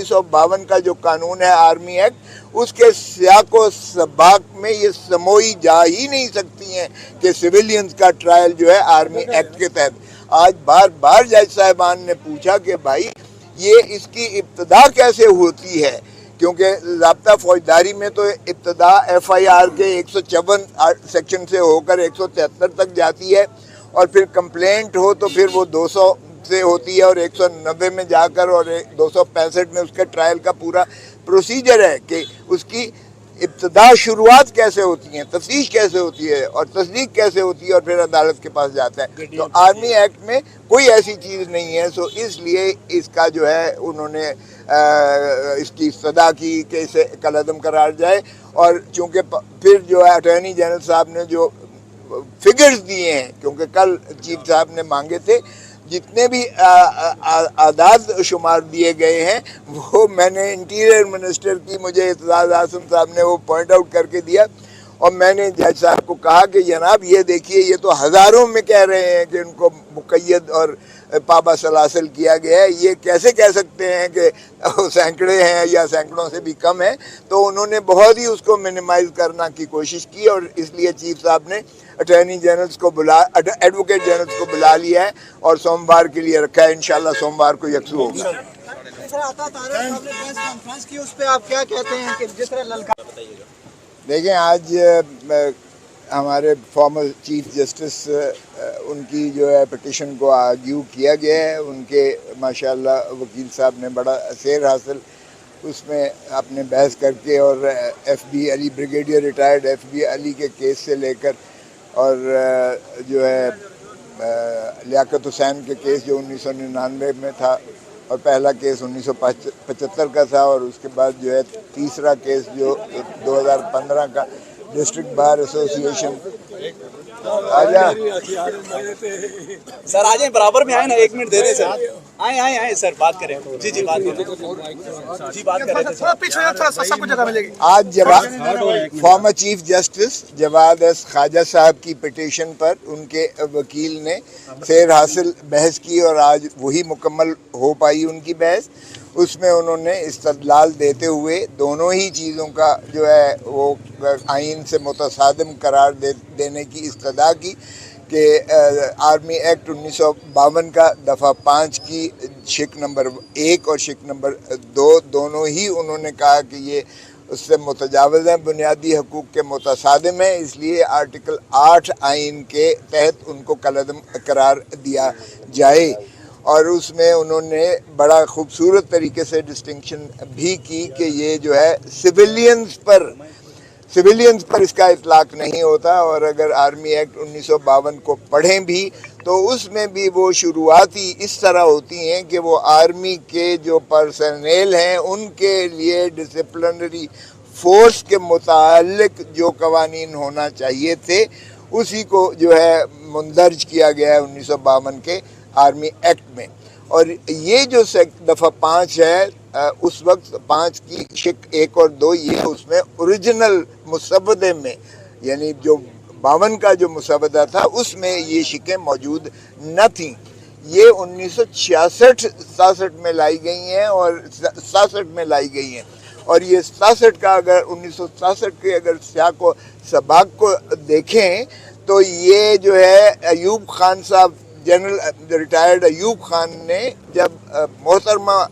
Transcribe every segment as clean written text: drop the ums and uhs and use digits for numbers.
1952 का जो कानून है आर्मी एक्ट, उसके सियाक व सबाक में ये समोई जा ही नहीं सकती हैं कि सिविलियंस का ट्रायल जो है आर्मी एक्ट के तहत। आज बार बार जज साहिबान ने पूछा कि भाई ये इसकी इब्तदा कैसे होती है, क्योंकि ज़ाब्ता फौजदारी में तो इब्तदा FIR के 154 सेक्शन से होकर 173 तक जाती है, और फिर कंप्लेंट हो तो फिर वो 200 से होती है और 190 में जाकर और 265 में उसके ट्रायल का पूरा प्रोसीजर है कि उसकी इब्तदा शुरुआत कैसे होती है, तफ्तीश कैसे होती है और तस्दीक कैसे होती है और फिर अदालत के पास जाता है। तो आर्मी एक्ट में कोई ऐसी चीज़ नहीं है। सो इसलिए इसका जो है उन्होंने इसकी सदा की कि इसे कलअदम करार जाए। और चूँकि फिर जो है अटॉर्नी जनरल साहब ने जो फिगर्स दिए हैं, क्योंकि कल चीफ साहब ने मांगे थे, जितने भी आदाद शुमार दिए गए हैं वो मैंने इंटीरियर मिनिस्टर की मुझे इत्तज़ाज़ आसिम साहब ने वो पॉइंट आउट करके दिया, और मैंने जज साहब को कहा कि जनाब ये देखिए ये तो हज़ारों में कह रहे हैं कि उनको मुक़य्यद और पाबा सलासल किया गया है, ये कैसे कह सकते हैं कि सैकड़े हैं या सैकड़ों से भी कम है। तो उन्होंने बहुत ही उसको मिनिमाइज़ करना की कोशिश की, और इसलिए चीफ साहब ने अटॉर्नी जनरल्स को एडवोकेट जनरल्स को बुला लिया है और सोमवार के लिए रखा है। इंशाल्लाह सोमवार को यकसू होगी। उस पे आप क्या कहते हैं कि जिस तरह ललकार देखें, आज हमारे फॉर्मर चीफ जस्टिस उनकी जो है पिटिशन को आर्ग्यू किया गया है। उनके माशाल्लाह वकील साहब ने बड़ा असर हासिल उसमें अपने बहस करके, और FB Ali brigadier retired FB Ali के केस से लेकर और जो है लियाकत हुसैन के केस जो 1999 में था, और पहला केस 1975 का था, और उसके बाद जो है तीसरा केस जो 2015 का डिस्ट्रिक्ट बार एसोसिएशन। आजा सर, आ जाए बराबर में, आए ना, 1 मिनट दे रहे सर, आए सर, बात करें। जी बात करें, जी बात करें, थोड़ा पीछे थोड़ा सबको जगह मिलेगी। आज former chief justice Jawad S Khawaja साहब की पिटीशन पर उनके वकील ने सैर हासिल बहस की, और आज वही मुकम्मल हो पाई उनकी बहस। उसमें उन्होंने इस्तदलाल देते हुए दोनों ही चीज़ों का जो है वो आइन से मुतसादिम करार देने की इस्तदा की कि आर्मी एक्ट 1952 का दफ़ा 5 की शिक नंबर 1 और शिक नंबर 2 दोनों ही उन्होंने कहा कि ये उससे मुतजावज़ हैं, बुनियादी हकूक़ के मुतसादिम है, इसलिए आर्टिकल 8 आइन के तहत उनको कलअदम करार दिया जाए। और उसमें उन्होंने बड़ा खूबसूरत तरीके से डिस्टिंक्शन भी की कि ये जो है सिविलियंस पर इसका इतलाक़ नहीं होता। और अगर आर्मी एक्ट 1952 को पढ़ें भी तो उसमें भी वो शुरुआती इस तरह होती हैं कि वो आर्मी के जो पर्सनेल हैं उनके लिए डिसिप्लिनरी फोर्स के मुतालिक जो कवानीन होना चाहिए थे उसी को जो है मुंदरज किया गया है 1952 के आर्मी एक्ट में। और ये जो दफ़ा 5 है उस वक्त 5 की शिक 1 और 2 ये उसमें ओरिजिनल मुसवदे में, यानी जो 52 का जो मुसवदा था उसमें ये शिकें मौजूद न थीं। ये 1966-67 में लाई गई हैं और 67 में लाई गई हैं। और ये 67 का अगर 1967 के अगर सियाक व सबाक को देखें तो ये जो है अयूब खान साहब, जनरल रिटायर्ड अयूब खान ने जब मोहतरमा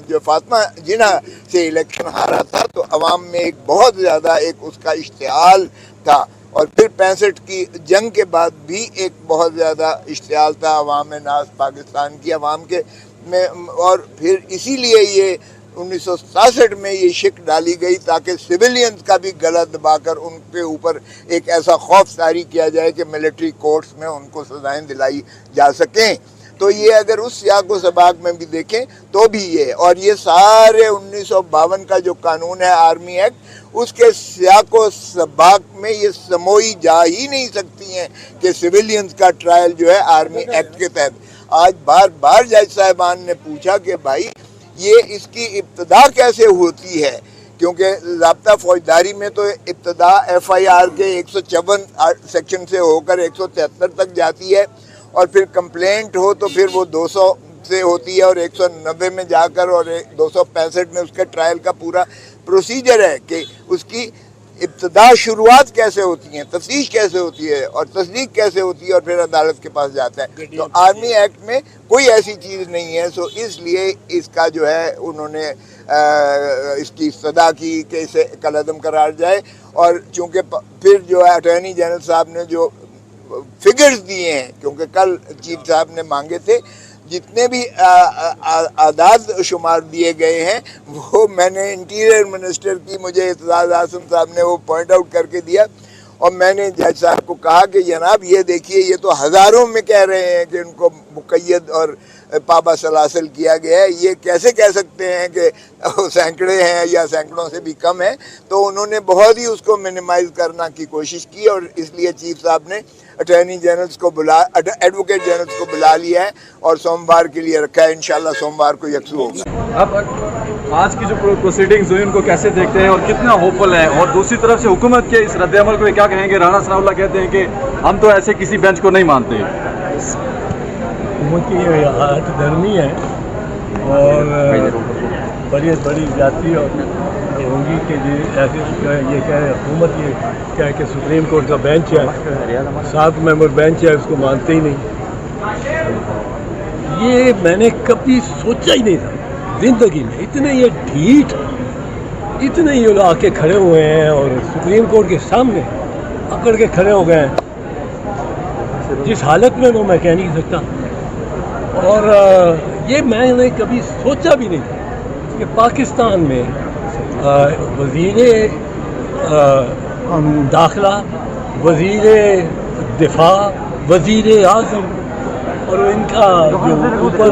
जो फातिमा जिन्ना से इलेक्शन हारा था तो अवाम में एक बहुत ज़्यादा एक उसका इश्तिहाल था, और फिर 65 की जंग के बाद भी एक बहुत ज़्यादा इश्तिहाल था अवाम नाज पाकिस्तान की अवाम के में। और फिर इसीलिए ये 1967 में ये शिक डाली गई ताकि सिविलियंस का भी गला दबाकर उनके ऊपर एक ऐसा खौफ जारी किया जाए कि मिलिट्री कोर्ट्स में उनको सजाएं दिलाई जा सकें। तो ये अगर उस सियाक व सबाक में भी देखें तो भी ये, और ये सारे 1952 का जो कानून है आर्मी एक्ट उसके सियाक व सबाक में ये समोई जा ही नहीं सकती हैं कि सिविलियंस का ट्रायल जो है आर्मी एक्ट के तहत। आज बार बार जज साहिबान ने पूछा कि भाई ये इसकी इब्तदा कैसे होती है, क्योंकि ज़ाब्ता फौजदारी में तो इब्तदा FIR के 154 सेक्शन से होकर 173 तक जाती है, और फिर कंप्लेंट हो तो फिर वो 200 से होती है और 190 में जाकर और 265 में उसका ट्रायल का पूरा प्रोसीजर है कि उसकी इब्तदा शुरुआत कैसे होती है, तफ्तीश कैसे होती है और तस्दीक कैसे होती है और फिर अदालत के पास जाता है। तो आर्मी एक्ट में कोई ऐसी चीज़ नहीं है। सो इसलिए इसका जो है उन्होंने इसकी इस्तदा की कि इसे कलअदम करार जाए। और चूँकि फिर जो है अटॉर्नी जनरल साहब ने जो फिगर्स दिए हैं, क्योंकि कल चीफ साहब ने मांगे थे, जितने भी आदाद शुमार दिए गए हैं वो मैंने इंटीरियर मिनिस्टर की, मुझे इत्तेज़ाज़ आसिम साहब ने वो पॉइंट आउट करके दिया और मैंने जज साहब को कहा कि जनाब ये देखिए, ये तो हज़ारों में कह रहे हैं कि उनको मुक़य्यद और पाबा सलासल किया गया है, ये कैसे कह सकते हैं कि सैकड़े हैं या सैकड़ों से भी कम है। तो उन्होंने बहुत ही उसको मिनिमाइज़ करना की कोशिश की और इसलिए चीफ साहब ने अटॉर्नी जनरल्स को एडवोकेट जनरल्स को बुला लिया है और सोमवार के लिए रखा है। इंशाल्लाह सोमवार को यकसू होगा। अब आज की जो प्रोसीडिंग्स हुई उनको कैसे देखते हैं और कितना होपफुल है, और दूसरी तरफ से हुकूमत के इस रद्द-ए-अमल को क्या कहेंगे? राणा सनाउल्लाह कहते हैं कि हम तो ऐसे किसी बेंच को नहीं मानते। हुकूमत की हालत धर्मी है और बड़ी जाती होंगी कि ऐसे ये क्या है, हुकूमत ये क्या है कि सुप्रीम कोर्ट का बेंच है, 7 मेंबर बेंच है, उसको मानते ही नहीं। ये मैंने कभी सोचा ही नहीं था ज़िंदगी में, इतने ये ढीठ, इतने ये लोग आके खड़े हुए हैं और सुप्रीम कोर्ट के सामने अकड़ के खड़े हो गए हैं। जिस हालत में वो मैं कह नहीं सकता। और ये मैंने कभी सोचा भी नहीं था कि पाकिस्तान में वज़ीर दाखिला, वज़ीर दिफा, वज़ीर आज़म और इनका जो ऊपर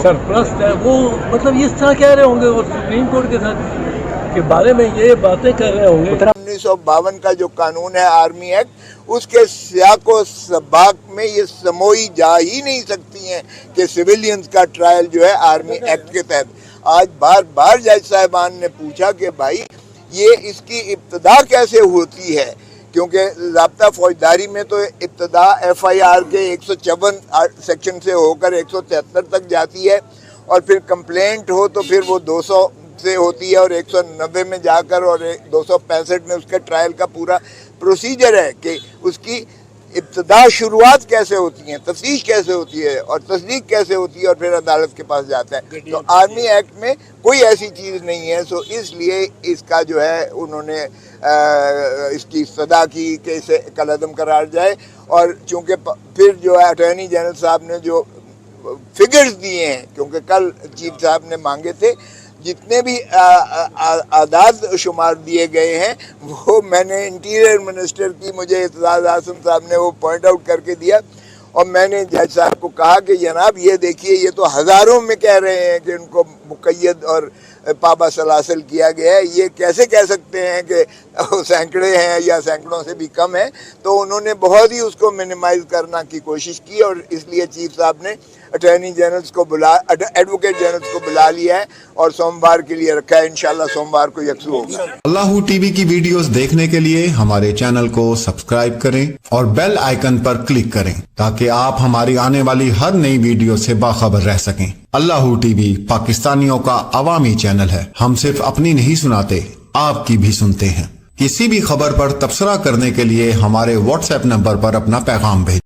सरप्रस्त है वो मतलब इस तरह कह रहे होंगे और सुप्रीम कोर्ट के साथ के बारे में ये बातें कर रहे होंगे। 1952 का जो कानून है आर्मी एक्ट, उसके सियाको सबाक में ये समोई जा ही नहीं सकती हैं कि सिविलियंस का ट्रायल जो है आर्मी एक्ट के तहत। आज बार बार जज साहिबान ने पूछा कि भाई ये इसकी इब्तदा कैसे होती है, क्योंकि ज़ाब्ता फौजदारी में तो इब्तदा FIR के 154 सेक्शन से होकर 173 तक जाती है और फिर कंप्लेंट हो तो फिर वो 200 से होती है और 190 में जाकर और 265 में उसका ट्रायल का पूरा प्रोसीजर है कि उसकी इब्तदा शुरुआत कैसे होती है, तफ्तीश कैसे होती है और तस्दीक कैसे होती है और फिर अदालत के पास जाता है। तो आर्मी एक्ट में कोई ऐसी चीज़ नहीं है। सो इसलिए इसका जो है उन्होंने इसकी इस्तदा की कि इसे कलअदम करार जाए। और चूँकि फिर जो है अटॉर्नी जनरल साहब ने जो फिगर्स दिए हैं, क्योंकि कल चीफ साहब ने मांगे थे, जितने भी आदाद शुमार दिए गए हैं वो मैंने इंटीरियर मिनिस्टर की, मुझे इत्तेज़ाज़ आसिम साहब ने वो पॉइंट आउट करके दिया और मैंने जज साहब को कहा कि जनाब ये देखिए, ये तो हज़ारों में कह रहे हैं कि उनको मुक़य्यद और पाबा सलासल किया गया है, ये कैसे कह सकते हैं कि सैकड़े हैं या सैकड़ों से भी कम है। तो उन्होंने बहुत ही उसको मिनिमाइज़ करना की कोशिश की और इसलिए चीफ साहब ने अटॉर्नी जनरल्स को एडवोकेट जनरल्स को बुला लिया है और सोमवार के लिए रखा है। इंशाल्लाह सोमवार को यकसू होगा। अल्लाह टीवी की वीडियोस देखने के लिए हमारे चैनल को सब्सक्राइब करें और बेल आइकन पर क्लिक करें ताकि आप हमारी आने वाली हर नई वीडियो से बाखबर रह सकें। अल्लाह टीवी पाकिस्तानियों का अवामी चैनल है। हम सिर्फ अपनी नहीं सुनाते, आपकी भी सुनते हैं। किसी भी खबर पर तबसरा करने के लिए हमारे WhatsApp नंबर पर अपना पैगाम भेजें।